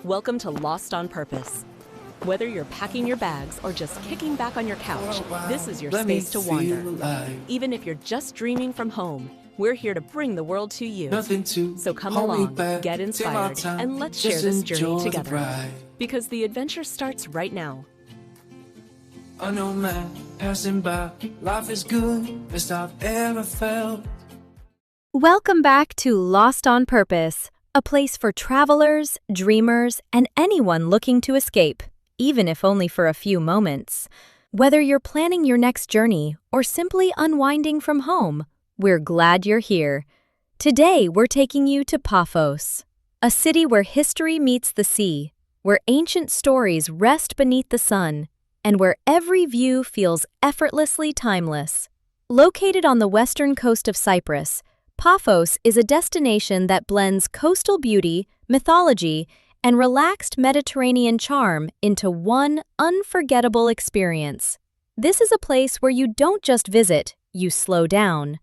Welcome to Lost on Purpose. Whether you're packing your bags or just kicking back on your couch, this is your space to wander. Even if you're just dreaming from home, we're here to bring the world to you. So come along, get inspired, and let's share this journey together. Because the adventure starts right now. I know, man, passing by, life is good, best I've ever felt. Welcome back to Lost on Purpose, a place for travelers, dreamers, and anyone looking to escape, even if only for a few moments. Whether you're planning your next journey or simply unwinding from home, we're glad you're here. Today, we're taking you to Paphos, a city where history meets the sea, where ancient stories rest beneath the sun, and where every view feels effortlessly timeless. Located on the western coast of Cyprus, Paphos is a destination that blends coastal beauty, mythology, and relaxed Mediterranean charm into one unforgettable experience. This is a place where you don't just visit, you slow down,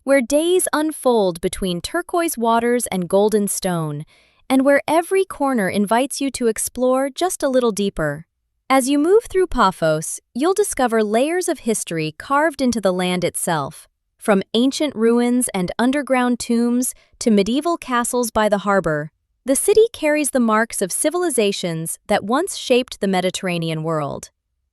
where days unfold between turquoise waters and golden stone, and where every corner invites you to explore just a little deeper. As you move through Paphos, you'll discover layers of history carved into the land itself. From ancient ruins and underground tombs to medieval castles by the harbor, the city carries the marks of civilizations that once shaped the Mediterranean world.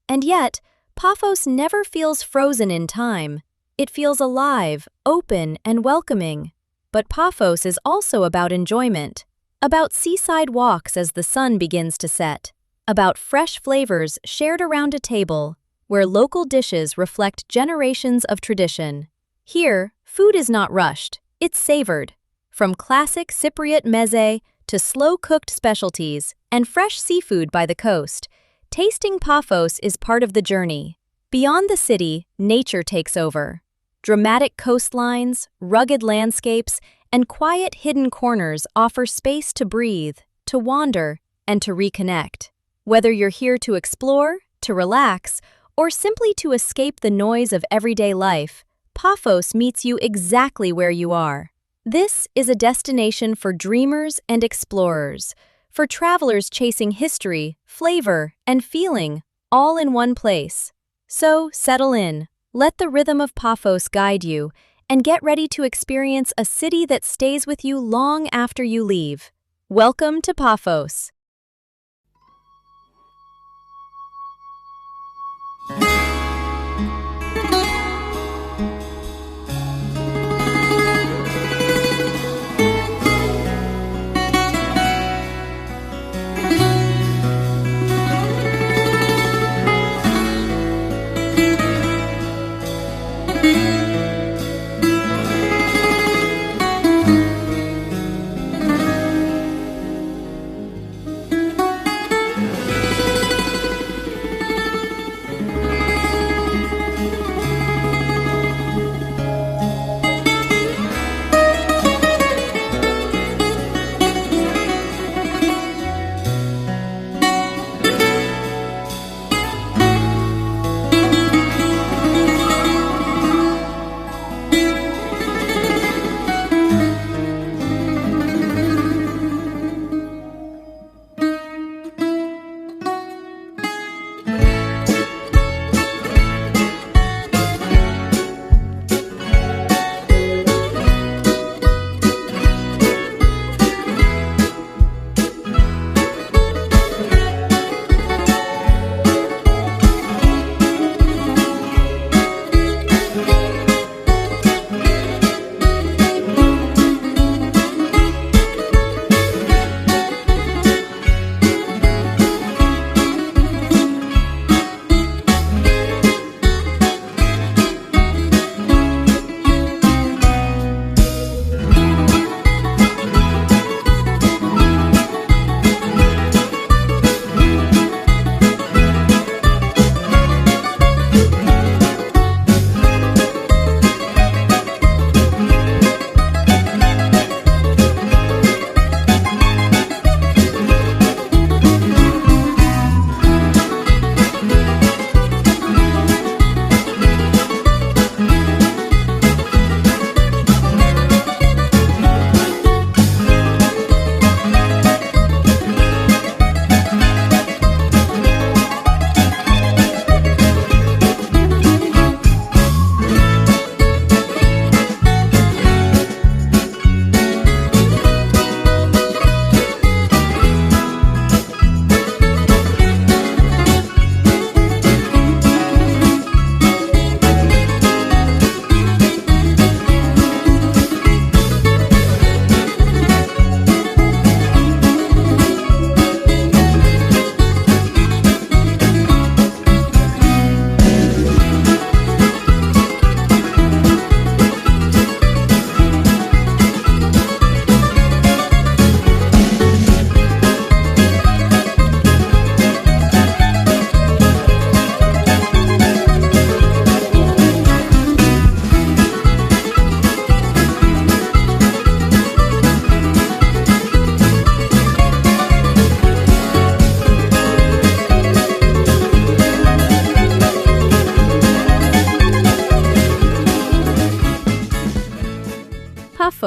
And yet, Paphos never feels frozen in time. It feels alive, open, and welcoming. But Paphos is also about enjoyment, about seaside walks as the sun begins to set, about fresh flavors shared around a table, where local dishes reflect generations of tradition. Here, food is not rushed, it's savored. From classic Cypriot meze to slow-cooked specialties and fresh seafood by the coast, tasting Paphos is part of the journey. Beyond the city, nature takes over. Dramatic coastlines, rugged landscapes, and quiet hidden corners offer space to breathe, to wander, and to reconnect. Whether you're here to explore, to relax, or simply to escape the noise of everyday life, Paphos meets you exactly where you are. This is a destination for dreamers and explorers, for travelers chasing history, flavor, and feeling, all in one place. So, settle in, let the rhythm of Paphos guide you, and get ready to experience a city that stays with you long after you leave. Welcome to Paphos.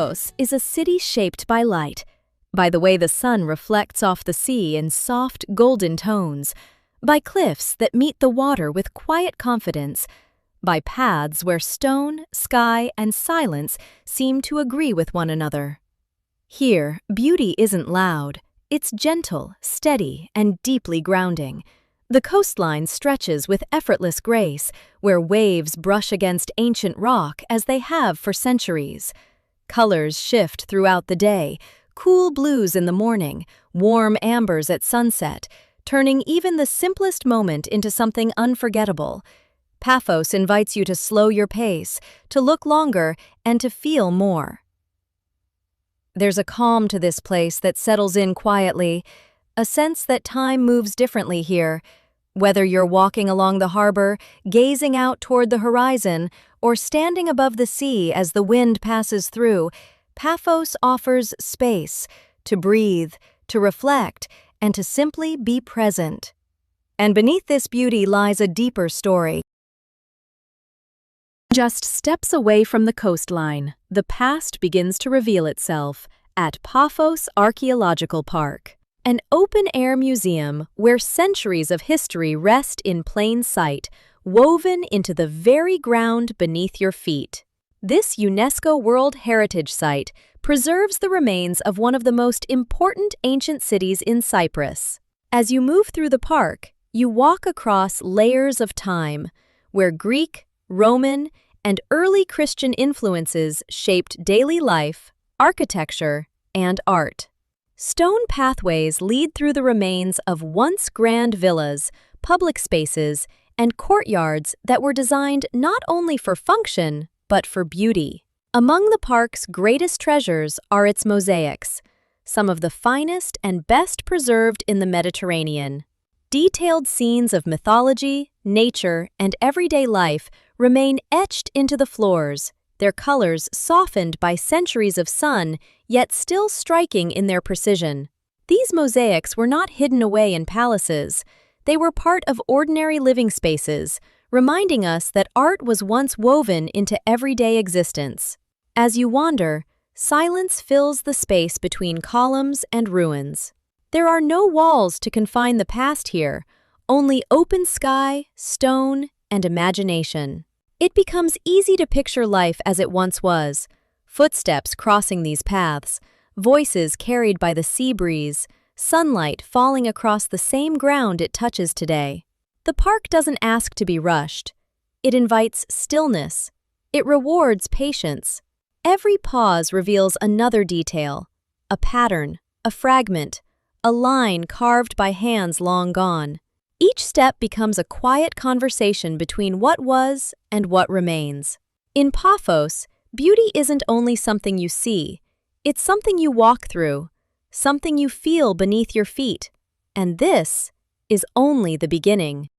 Paphos is a city shaped by light, by the way the sun reflects off the sea in soft, golden tones, by cliffs that meet the water with quiet confidence, by paths where stone, sky, and silence seem to agree with one another. Here, beauty isn't loud. It's gentle, steady, and deeply grounding. The coastline stretches with effortless grace, where waves brush against ancient rock as they have for centuries. Colors shift throughout the day, cool blues in the morning, warm ambers at sunset, turning even the simplest moment into something unforgettable. Paphos invites you to slow your pace, to look longer, and to feel more. There's a calm to this place that settles in quietly, a sense that time moves differently here. Whether you're walking along the harbor, gazing out toward the horizon, or standing above the sea as the wind passes through, Paphos offers space to breathe, to reflect, and to simply be present. And beneath this beauty lies a deeper story. Just steps away from the coastline, the past begins to reveal itself at Paphos Archaeological Park, an open-air museum where centuries of history rest in plain sight, woven into the very ground beneath your feet. This UNESCO World Heritage Site preserves the remains of one of the most important ancient cities in Cyprus. As you move through the park, you walk across layers of time, where Greek, Roman, and early Christian influences shaped daily life, architecture, and art. Stone pathways lead through the remains of once grand villas, public spaces, and courtyards that were designed not only for function, but for beauty. Among the park's greatest treasures are its mosaics, some of the finest and best preserved in the Mediterranean. Detailed scenes of mythology, nature, and everyday life remain etched into the floors, their colors softened by centuries of sun, yet still striking in their precision. These mosaics were not hidden away in palaces. They were part of ordinary living spaces, reminding us that art was once woven into everyday existence. As you wander, silence fills the space between columns and ruins. There are no walls to confine the past here, only open sky, stone, and imagination. It becomes easy to picture life as it once was, footsteps crossing these paths, voices carried by the sea breeze, sunlight falling across the same ground it touches today. The park doesn't ask to be rushed. It invites stillness. It rewards patience. Every pause reveals another detail, a pattern, a fragment, a line carved by hands long gone. Each step becomes a quiet conversation between what was and what remains. In Paphos, beauty isn't only something you see, it's something you walk through, something you feel beneath your feet. And this is only the beginning.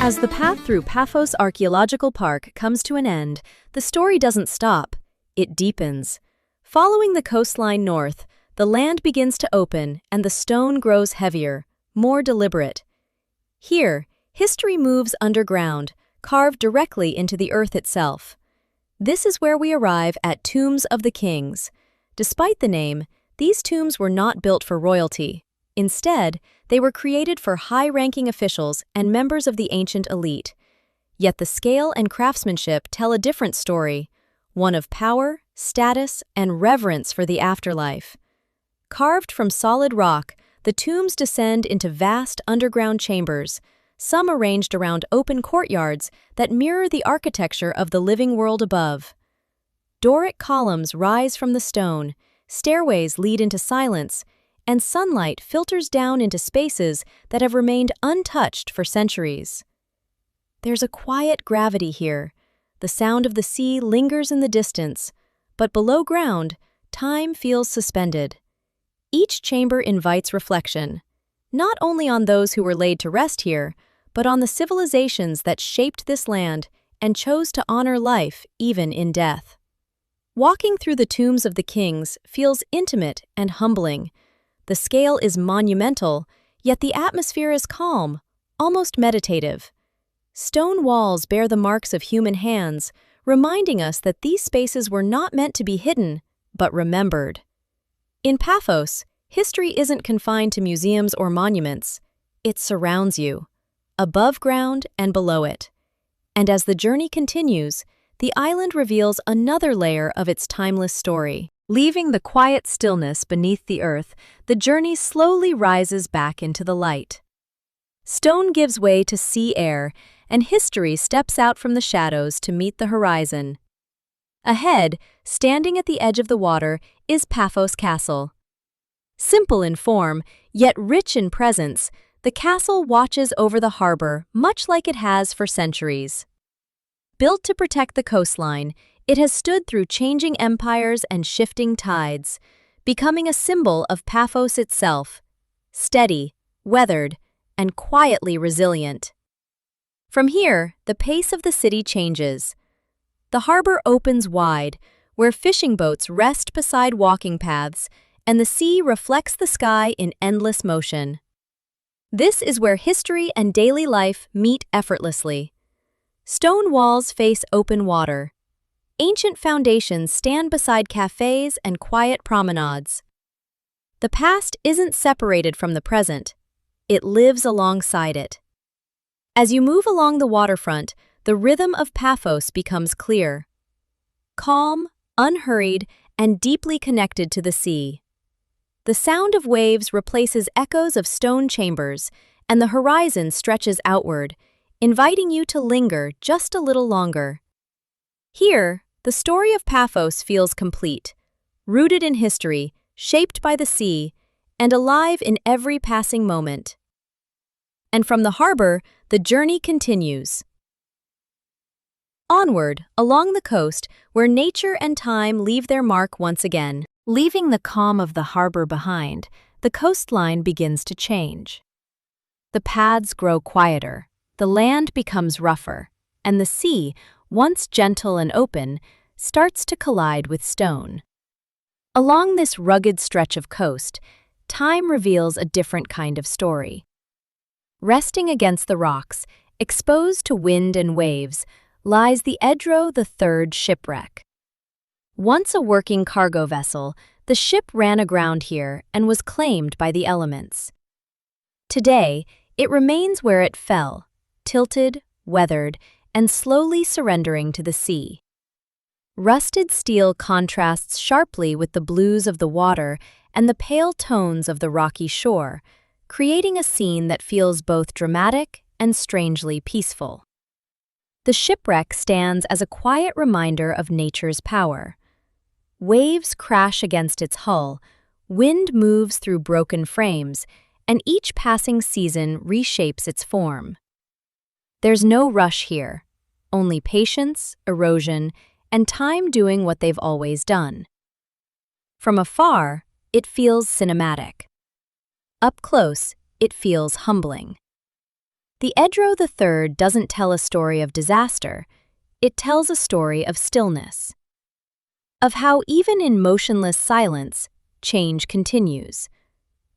As the path through Paphos Archaeological Park comes to an end, the story doesn't stop, it deepens. Following the coastline north, the land begins to open and the stone grows heavier, more deliberate. Here, history moves underground, carved directly into the earth itself. This is where we arrive at Tombs of the Kings. Despite the name, these tombs were not built for royalty. Instead, they were created for high-ranking officials and members of the ancient elite. Yet the scale and craftsmanship tell a different story, one of power, status, and reverence for the afterlife. Carved from solid rock, the tombs descend into vast underground chambers, some arranged around open courtyards that mirror the architecture of the living world above. Doric columns rise from the stone, stairways lead into silence, and sunlight filters down into spaces that have remained untouched for centuries. There's a quiet gravity here. The sound of the sea lingers in the distance, but below ground, time feels suspended. Each chamber invites reflection, not only on those who were laid to rest here, but on the civilizations that shaped this land and chose to honor life even in death. Walking through the tombs of the kings feels intimate and humbling. The scale is monumental, yet the atmosphere is calm, almost meditative. Stone walls bear the marks of human hands, reminding us that these spaces were not meant to be hidden, but remembered. In Paphos, history isn't confined to museums or monuments. It surrounds you, above ground and below it. And as the journey continues, the island reveals another layer of its timeless story. Leaving the quiet stillness beneath the earth, the journey slowly rises back into the light. Stone gives way to sea air, and history steps out from the shadows to meet the horizon. Ahead, standing at the edge of the water, is Paphos Castle. Simple in form, yet rich in presence, the castle watches over the harbor much like it has for centuries. Built to protect the coastline, it has stood through changing empires and shifting tides, becoming a symbol of Paphos itself, steady, weathered, and quietly resilient. From here, the pace of the city changes. The harbor opens wide, where fishing boats rest beside walking paths, and the sea reflects the sky in endless motion. This is where history and daily life meet effortlessly. Stone walls face open water. Ancient foundations stand beside cafes and quiet promenades. The past isn't separated from the present. It lives alongside it. As you move along the waterfront, the rhythm of Paphos becomes clear. Calm, unhurried, and deeply connected to the sea. The sound of waves replaces echoes of stone chambers, and the horizon stretches outward, inviting you to linger just a little longer. Here, the story of Paphos feels complete, rooted in history, shaped by the sea, and alive in every passing moment. And from the harbor, the journey continues. Onward, along the coast, where nature and time leave their mark once again. Leaving the calm of the harbor behind, the coastline begins to change. The paths grow quieter, the land becomes rougher, and the sea, once gentle and open, starts to collide with stone. Along this rugged stretch of coast, time reveals a different kind of story. Resting against the rocks, exposed to wind and waves, lies the Edro III shipwreck. Once a working cargo vessel, the ship ran aground here and was claimed by the elements. Today, it remains where it fell, tilted, weathered, and slowly surrendering to the sea. Rusted steel contrasts sharply with the blues of the water and the pale tones of the rocky shore, creating a scene that feels both dramatic and strangely peaceful. The shipwreck stands as a quiet reminder of nature's power. Waves crash against its hull, wind moves through broken frames, and each passing season reshapes its form. There's no rush here, only patience, erosion, and time doing what they've always done. From afar, it feels cinematic. Up close, it feels humbling. The Edro III doesn't tell a story of disaster, it tells a story of stillness. Of how even in motionless silence, change continues.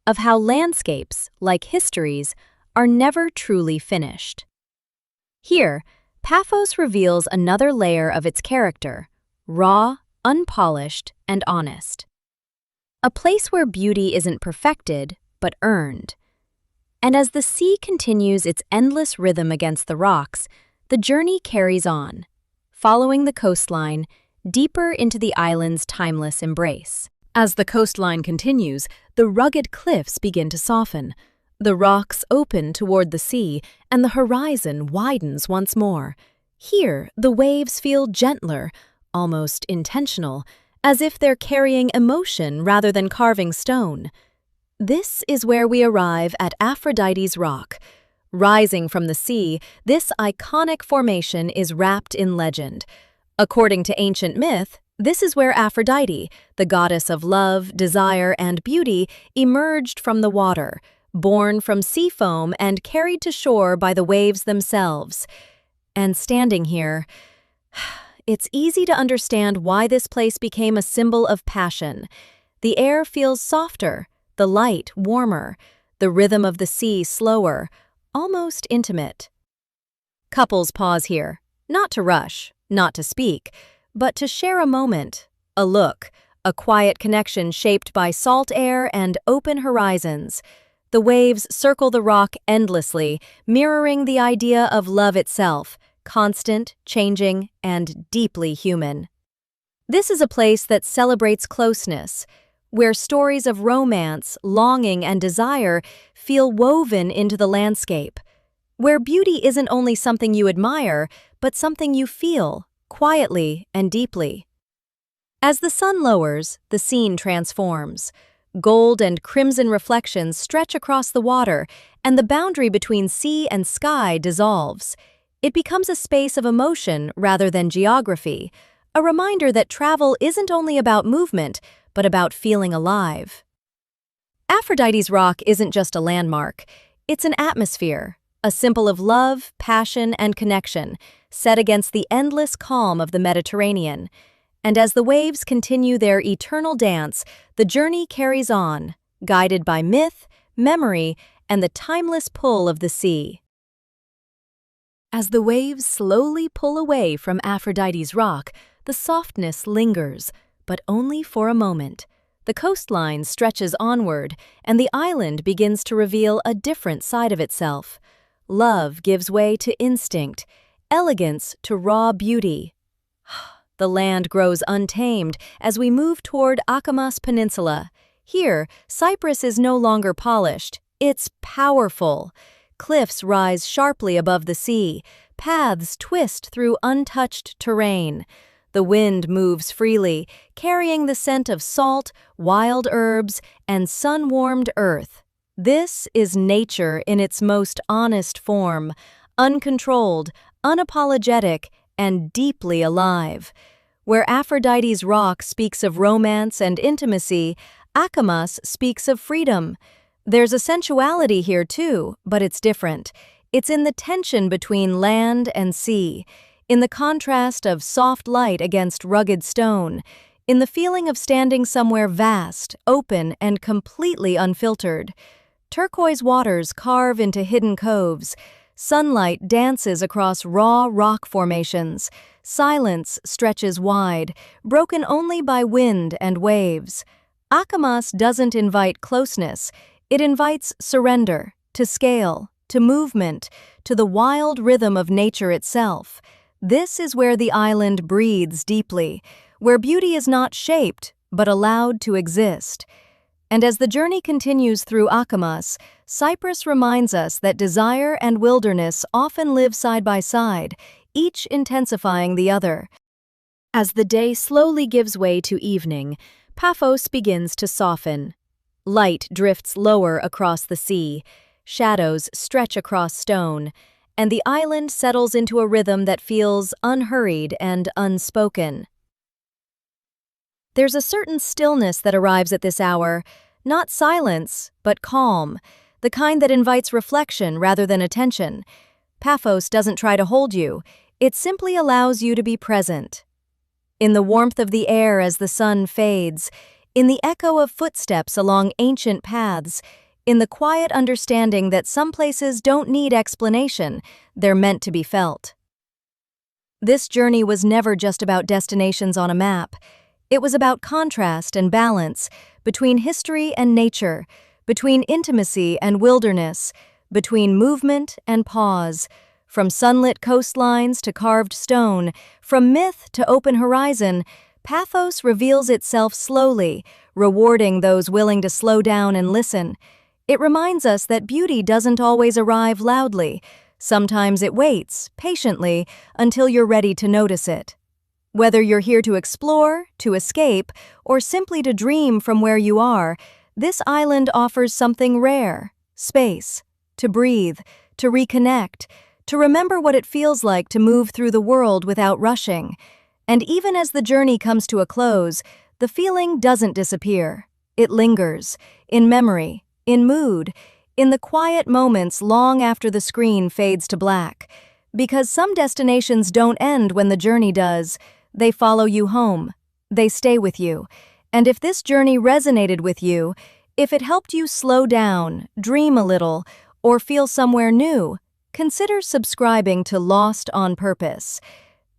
Of how landscapes, like histories, are never truly finished. Here, Paphos reveals another layer of its character, raw, unpolished, and honest. A place where beauty isn't perfected, but earned. And as the sea continues its endless rhythm against the rocks, the journey carries on, following the coastline, deeper into the island's timeless embrace. As the coastline continues, the rugged cliffs begin to soften. The rocks open toward the sea, and the horizon widens once more. Here, the waves feel gentler, almost intentional, as if they're carrying emotion rather than carving stone. This is where we arrive at Aphrodite's Rock. Rising from the sea, this iconic formation is wrapped in legend. According to ancient myth, this is where Aphrodite, the goddess of love, desire, and beauty, emerged from the water, born from sea foam and carried to shore by the waves themselves. And standing here, it's easy to understand why this place became a symbol of passion. The air feels softer, the light warmer, the rhythm of the sea slower, almost intimate. Couples pause here, not to rush, not to speak, but to share a moment, a look, a quiet connection shaped by salt air and open horizons. The waves circle the rock endlessly, mirroring the idea of love itself, constant, changing, and deeply human. This is a place that celebrates closeness, where stories of romance, longing, and desire feel woven into the landscape, where beauty isn't only something you admire, but something you feel, quietly and deeply. As the sun lowers, the scene transforms. Gold and crimson reflections stretch across the water, and the boundary between sea and sky dissolves. It becomes a space of emotion rather than geography, a reminder that travel isn't only about movement, but about feeling alive. Aphrodite's Rock isn't just a landmark, it's an atmosphere, a symbol of love, passion, and connection, set against the endless calm of the Mediterranean. And as the waves continue their eternal dance, the journey carries on, guided by myth, memory, and the timeless pull of the sea. As the waves slowly pull away from Aphrodite's Rock, the softness lingers, but only for a moment. The coastline stretches onward, and the island begins to reveal a different side of itself. Love gives way to instinct, elegance to raw beauty. The land grows untamed as we move toward Akamas Peninsula. Here, Cyprus is no longer polished, it's powerful. Cliffs rise sharply above the sea, paths twist through untouched terrain. The wind moves freely, carrying the scent of salt, wild herbs, and sun-warmed earth. This is nature in its most honest form, uncontrolled, unapologetic, and deeply alive. Where Aphrodite's Rock speaks of romance and intimacy, Akamas speaks of freedom. There's a sensuality here too, but it's different. It's in the tension between land and sea, in the contrast of soft light against rugged stone, in the feeling of standing somewhere vast, open, and completely unfiltered. Turquoise waters carve into hidden coves. Sunlight dances across raw rock formations. Silence stretches wide, broken only by wind and waves. Akamas doesn't invite closeness. It invites surrender, to scale, to movement, to the wild rhythm of nature itself. This is where the island breathes deeply, where beauty is not shaped, but allowed to exist. And as the journey continues through Akamas, Cyprus reminds us that desire and wilderness often live side by side, each intensifying the other. As the day slowly gives way to evening, Paphos begins to soften. Light drifts lower across the sea, shadows stretch across stone, and the island settles into a rhythm that feels unhurried and unspoken. There's a certain stillness that arrives at this hour, not silence, but calm, the kind that invites reflection rather than attention. Paphos doesn't try to hold you, it simply allows you to be present. In the warmth of the air as the sun fades, in the echo of footsteps along ancient paths, in the quiet understanding that some places don't need explanation, they're meant to be felt. This journey was never just about destinations on a map. It was about contrast and balance, between history and nature, between intimacy and wilderness, between movement and pause, from sunlit coastlines to carved stone, from myth to open horizon. Paphos reveals itself slowly, rewarding those willing to slow down and listen. It reminds us that beauty doesn't always arrive loudly. Sometimes it waits, patiently, until you're ready to notice it. Whether you're here to explore, to escape, or simply to dream from where you are, This island offers something rare: space, to breathe, to reconnect, to remember what it feels like to move through the world without rushing. And even as the journey comes to a close, the feeling doesn't disappear. It lingers, in memory, in mood, in the quiet moments long after the screen fades to black. Because some destinations don't end when the journey does. They follow you home. They stay with you. And if this journey resonated with you, if it helped you slow down, dream a little, or feel somewhere new, consider subscribing to Lost on Purpose.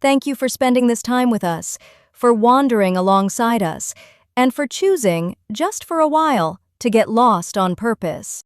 Thank you for spending this time with us, for wandering alongside us, and for choosing, just for a while, to get lost on purpose.